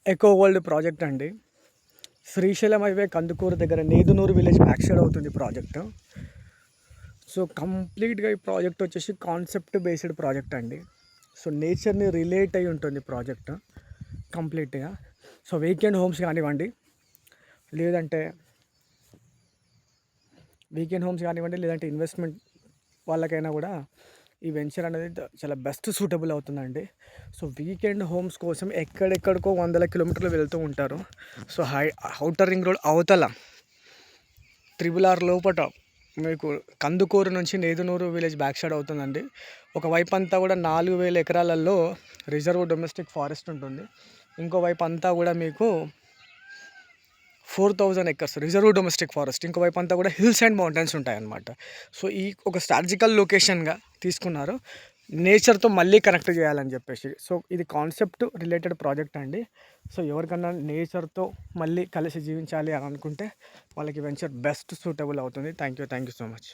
Echo world project అండి. Srisailam highway Kandukur దగ్గర Nedunuru village back side అవుతుంది ప్రాజెక్ట్. సో కంప్లీట్గా ఈ ప్రాజెక్ట్ వచ్చేసి కాన్సెప్ట్ బేస్డ్ ప్రాజెక్ట్ అండి. సో నేచర్ని రిలేట్ అయి ఉంటుంది ప్రాజెక్ట్ కంప్లీట్గా. సో వీకెండ్ హోమ్స్ కానివ్వండి, లేదంటే లేదంటే ఇన్వెస్ట్మెంట్ వాళ్ళకైనా కూడా ఈ వెంచర్ అనేది చాలా బెస్ట్ సూటబుల్ అవుతుందండి. సో వీకెండ్ హోమ్స్ కోసం ఎక్కడెక్కడికో 100 కిలోమీటర్లు వెళ్తూ ఉంటారు. సో ఔటర్ రింగ్ రోడ్ అవతల RRR లోపట మీకు కందుకూరు నుంచి నేదునూరు విలేజ్ బ్యాక్ సైడ్ అవుతుందండి. ఒకవైపు అంతా కూడా 4000 ఎకరాలలో రిజర్వ్ డొమెస్టిక్ ఫారెస్ట్ ఉంటుంది. ఇంకోవైపు అంతా కూడా మీకు 4000 ఎకర్స్ రిజర్వ్ డొమెస్టిక్ ఫారెస్ట్, ఇంకోవైపు అంతా కూడా హిల్స్ అండ్ మౌంటైన్స్ ఉంటాయన్నమాట. సో ఈ ఒక స్ట్రాటజికల్ లొకేషన్గా తీసుకున్నారు నేచర్తో మళ్ళీ కనెక్ట్ చేయాలని చెప్పేసి. సో ఇది కాన్సెప్ట్ రిలేటెడ్ ప్రాజెక్ట్ అండి. సో ఎవరికన్నా నేచర్తో మళ్ళీ కలిసి జీవించాలి అని అనుకుంటే వాళ్ళకి వెంచర్ బెస్ట్ సూటబుల్ అవుతుంది. Thank you so much.